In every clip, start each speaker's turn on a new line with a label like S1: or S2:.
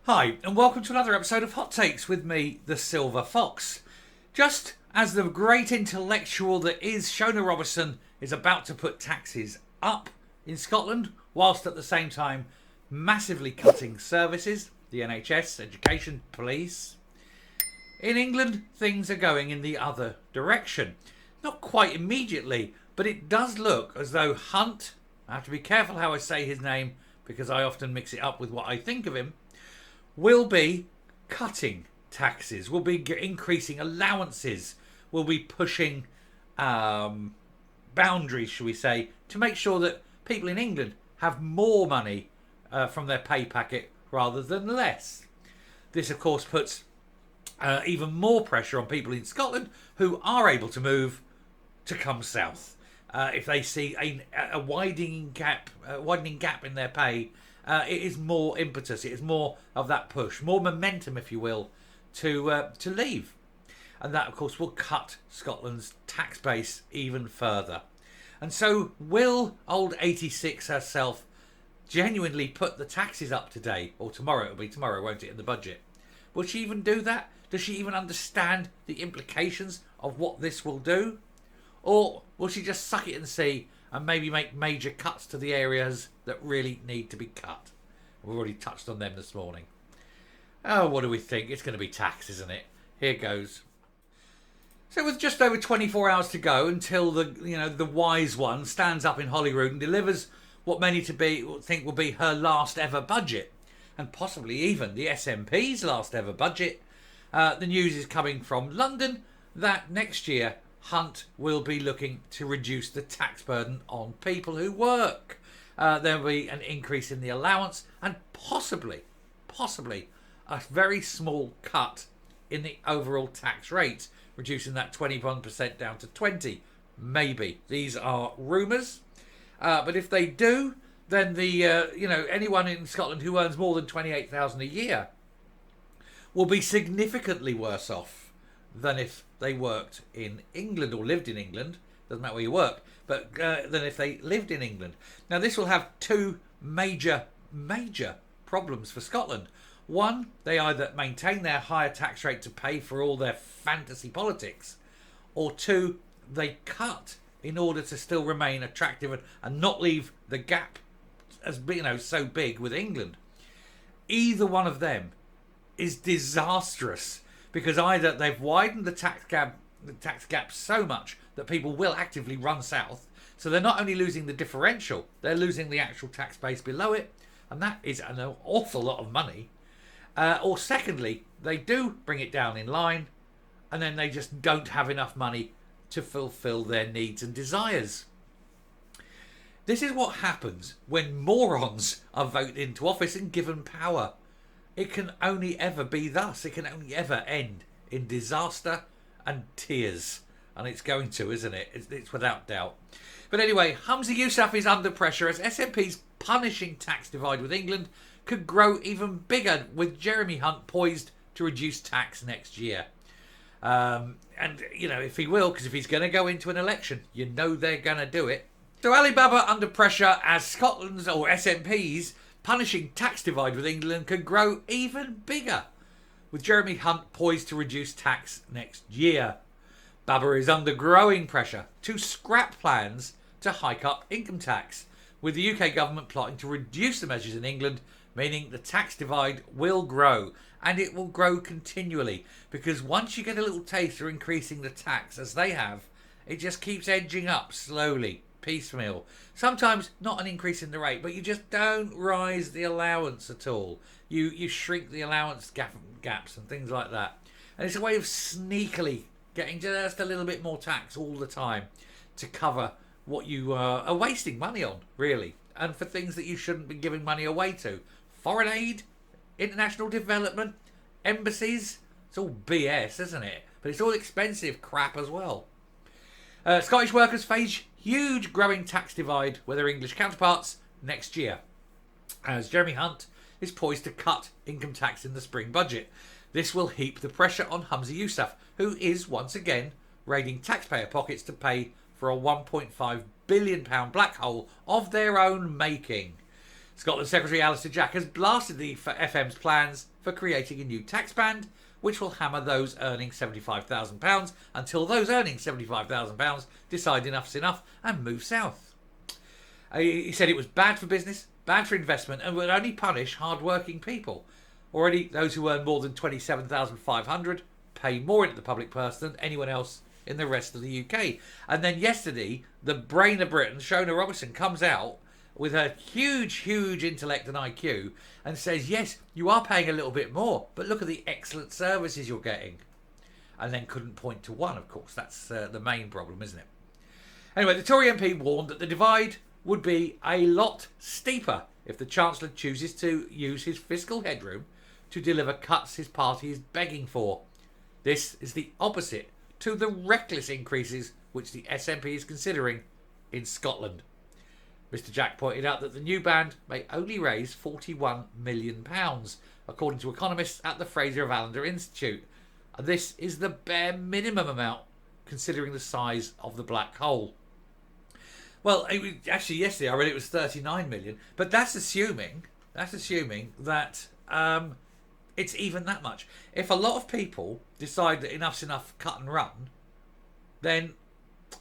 S1: Hi, and welcome to another episode of Hot Takes with me, the Silver Fox. Just as the great intellectual that is Shona Robertson is about to put taxes up in Scotland, whilst at the same time massively cutting services, the NHS, education, police, in England things are going in the other direction. Not quite immediately, but it does look as though Hunt, I have to be careful how I say his name because I often mix it up with what I think of him, will be cutting taxes, will be increasing allowances, will be pushing boundaries, shall we say, to make sure that people in England have more money from their pay packet rather than less. This, of course, puts even more pressure on people in Scotland who are able to move to come south. If they see a widening gap in their pay, it is more impetus. It is more of that push, more momentum, if you will, to leave, and that, of course, will cut Scotland's tax base even further. And so, will old 86 herself genuinely put the taxes up today or tomorrow? It'll be tomorrow, won't it? In the budget, will she even do that? Does she even understand the implications of what this will do, or will she just suck it and see? And maybe make major cuts to the areas that really need to be cut. We've already touched on them this morning. Oh, what do we think? It's going to be tax, isn't it? Here goes. So with just over 24 hours to go until the wise one stands up in Holyrood and delivers what many think will be her last ever budget, and possibly even the SNP's last ever budget, the news is coming from London that next year Hunt will be looking to reduce the tax burden on people who work. There will be an increase in the allowance and possibly a very small cut in the overall tax rate, reducing that 21% down to 20%. Maybe. These are rumours. But if they do, then anyone in Scotland who earns more than 28,000 a year will be significantly worse off than if they worked in England or lived in England. Doesn't matter where you work, but than if they lived in England. Now, this will have two major problems for Scotland. One, they either maintain their higher tax rate to pay for all their fantasy politics, or two, they cut in order to still remain attractive and not leave the gap as so big with England. Either one of them is disastrous, because either they've widened the tax gap so much that people will actively run south, so they're not only losing the differential, they're losing the actual tax base below it, and that is an awful lot of money. Or secondly, they do bring it down in line, and then they just don't have enough money to fulfill their needs and desires. This is what happens when morons are voted into office and given power. It can only ever be thus. It can only ever end in disaster and tears. And it's going to, isn't it? It's without doubt. But anyway, Humza Yousaf is under pressure as SNP's punishing tax divide with England could grow even bigger, with Jeremy Hunt poised to reduce tax next year. If he will, because if he's going to go into an election, they're going to do it. So Alibaba under pressure as Scotland's, or SNP's, punishing tax divide with England could grow even bigger, with Jeremy Hunt poised to reduce tax next year. Baba is under growing pressure to scrap plans to hike up income tax, with the UK government plotting to reduce the measures in England, meaning the tax divide will grow, and it will grow continually, because once you get a little taste of increasing the tax, as they have, it just keeps edging up slowly, piecemeal. Sometimes not an increase in the rate, but you just don't rise the allowance at all. You shrink the allowance gaps and things like that. And it's a way of sneakily getting just a little bit more tax all the time to cover what you are wasting money on, really, and for things that you shouldn't be giving money away to. Foreign aid, international development, embassies, it's all BS, isn't it? But it's all expensive crap as well. Scottish workers face huge growing tax divide with their English counterparts next year, as Jeremy Hunt is poised to cut income tax in the spring budget. This will heap the pressure on Humza Yousaf, who is once again raiding taxpayer pockets to pay for a £1.5 billion black hole of their own making. Scotland Secretary Alistair Jack has blasted the FM's plans for creating a new tax band, which will hammer those earning £75,000 until those earning £75,000 decide enough's enough and move south. He said it was bad for business, bad for investment, and would only punish hard-working people. Already, those who earn more than £27,500 pay more into the public purse than anyone else in the rest of the UK. And then yesterday, the brain of Britain, Shona Robertson, comes out with her huge intellect and IQ and says, yes, you are paying a little bit more, but look at the excellent services you're getting. And then couldn't point to one, of course. That's the main problem, isn't it? Anyway, the Tory MP warned that the divide would be a lot steeper if the Chancellor chooses to use his fiscal headroom to deliver cuts his party is begging for. This is the opposite to the reckless increases which the SNP is considering in Scotland. Mr. Jack pointed out that the new band may only raise £41 million, according to economists at the Fraser of Allender Institute. And this is the bare minimum amount, considering the size of the black hole. Well, actually, yesterday I read it was 39 million, but that's assuming that it's even that much. If a lot of people decide that enough's enough, cut and run, then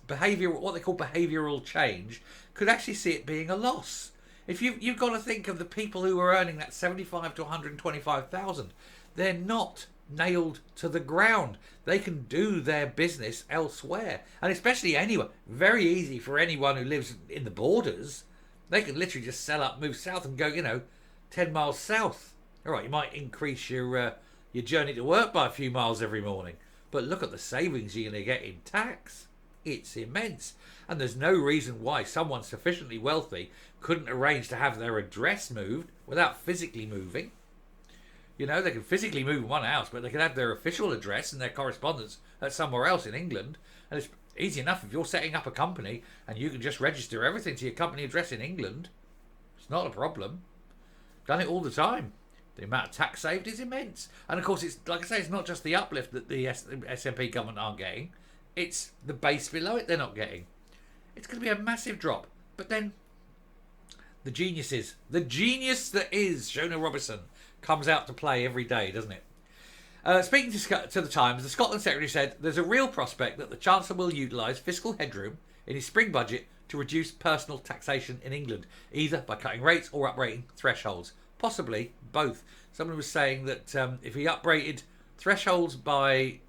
S1: what they call behavioural change, could actually see it being a loss. If you've got to think of the people who are earning that 75 to 125,000, they're not nailed to the ground. They can do their business elsewhere, and especially anywhere. Very easy for anyone who lives in the borders. They can literally just sell up, move south, and go 10 miles south. All right, you might increase your journey to work by a few miles every morning, but look at the savings you're going to get in tax. It's immense, and there's no reason why someone sufficiently wealthy couldn't arrange to have their address moved without physically moving. They can physically move in one house, but they can have their official address and their correspondence at somewhere else in England. And it's easy enough if you're setting up a company and you can just register everything to your company address in England. It's not a problem. Done it all the time. The amount of tax saved is immense. And of course, it's like I say, it's not just the uplift that the SNP government aren't getting. It's the base below it they're not getting. It's going to be a massive drop. But then, the genius that is Shona Robertson comes out to play every day, doesn't it? Speaking to the Times, the Scotland Secretary said there's a real prospect that the Chancellor will utilise fiscal headroom in his spring budget to reduce personal taxation in England, either by cutting rates or uprating thresholds. Possibly both. Someone was saying that if he uprated thresholds by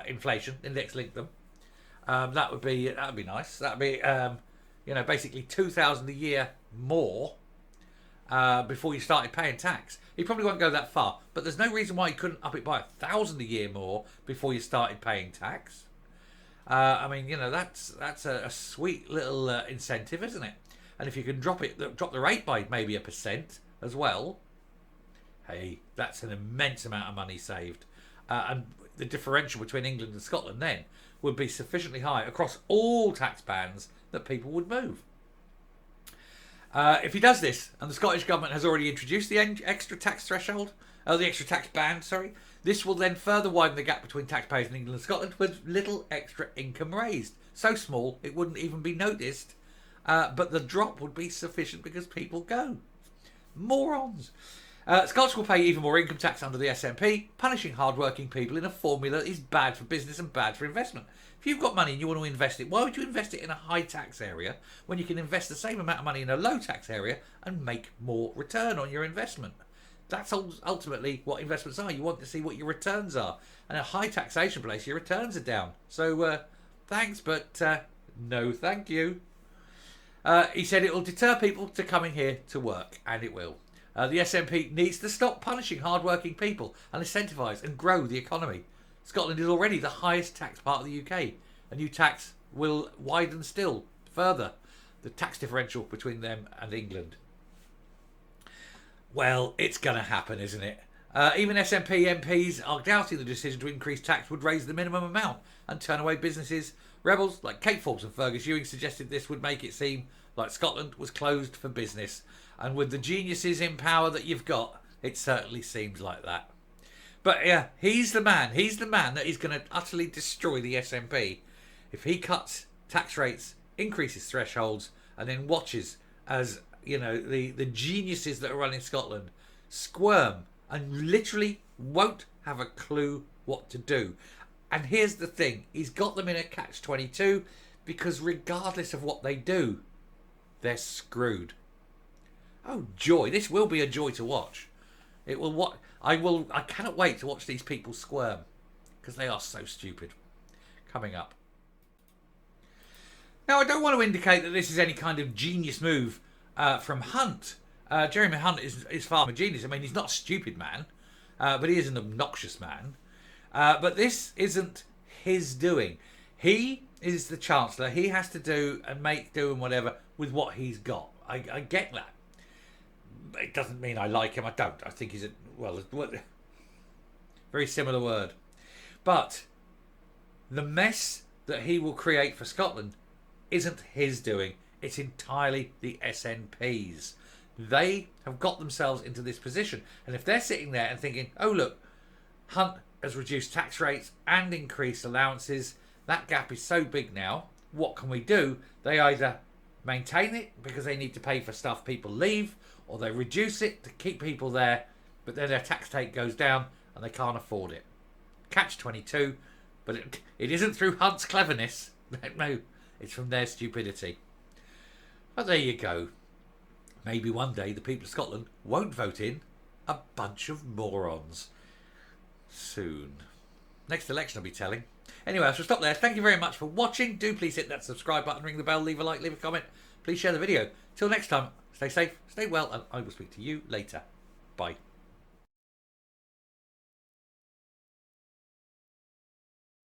S1: inflation, index-linked them, that would be nice. That would be basically 2,000 a year more before you started paying tax. He probably won't go that far, but there's no reason why he couldn't up it by 1,000 a year more before you started paying tax. That's a sweet little incentive, isn't it? And if you can drop the rate by maybe 1% as well, hey, that's an immense amount of money saved. And the differential between England and Scotland then would be sufficiently high across all tax bands that people would move. If he does this, and the Scottish Government has already introduced the extra tax threshold, the extra tax band, this will then further widen the gap between taxpayers in England and Scotland with little extra income raised. So small, it wouldn't even be noticed, but the drop would be sufficient because people go. Morons. Scots will pay even more income tax under the SNP. Punishing hard-working people in a formula is bad for business and bad for investment. If you've got money and you want to invest it, why would you invest it in a high-tax area when you can invest the same amount of money in a low-tax area and make more return on your investment? That's ultimately what investments are. You want to see what your returns are. And a high-taxation place, your returns are down. So, thanks, but no thank you. He said it will deter people to coming here to work, and it will. The SNP needs to stop punishing hard-working people and incentivise and grow the economy. Scotland is already the highest tax part of the UK. A new tax will widen still further the tax differential between them and England. Well, it's going to happen, isn't it? Even SNP MPs are doubting the decision to increase tax would raise the minimum amount and turn away businesses. Rebels like Kate Forbes and Fergus Ewing suggested this would make it seem like Scotland was closed for business. And with the geniuses in power that you've got, it certainly seems like that. But yeah, he's the man that is going to utterly destroy the SNP if he cuts tax rates, increases thresholds, and then watches as you know, the geniuses that are running Scotland squirm and literally won't have a clue what to do. And here's the thing, he's got them in a catch-22 because regardless of what they do, they're screwed. Oh joy, this will be a joy to watch. It will what I cannot wait to watch these people squirm because they are so stupid. Coming up. Now I don't want to indicate that this is any kind of genius move from Hunt. Jeremy Hunt is far from a genius. I mean, he's not a stupid man, but he is an obnoxious man. But this isn't his doing. He is the Chancellor. He has to do and make do and whatever with what he's got. I get that. It doesn't mean I like him. I don't. I think he's a, well, very similar word. But the mess that he will create for Scotland isn't his doing. It's entirely the SNP's. They have got themselves into this position. And if they're sitting there and thinking, oh look, Hunt has reduced tax rates and increased allowances, that gap is so big now, what can we do? They either maintain it because they need to pay for stuff people leave, or they reduce it to keep people there, but then their tax take goes down and they can't afford it. Catch-22, but it isn't through Hunt's cleverness. No, it's from their stupidity. But there you go. Maybe one day the people of Scotland won't vote in a bunch of morons. Soon. Next election I'll be telling. Anyway, I shall stop there. Thank you very much for watching. Do please hit that subscribe button, ring the bell, leave a like, leave a comment. Please share the video. Till next time, stay safe, stay well, and I will speak to you later. Bye.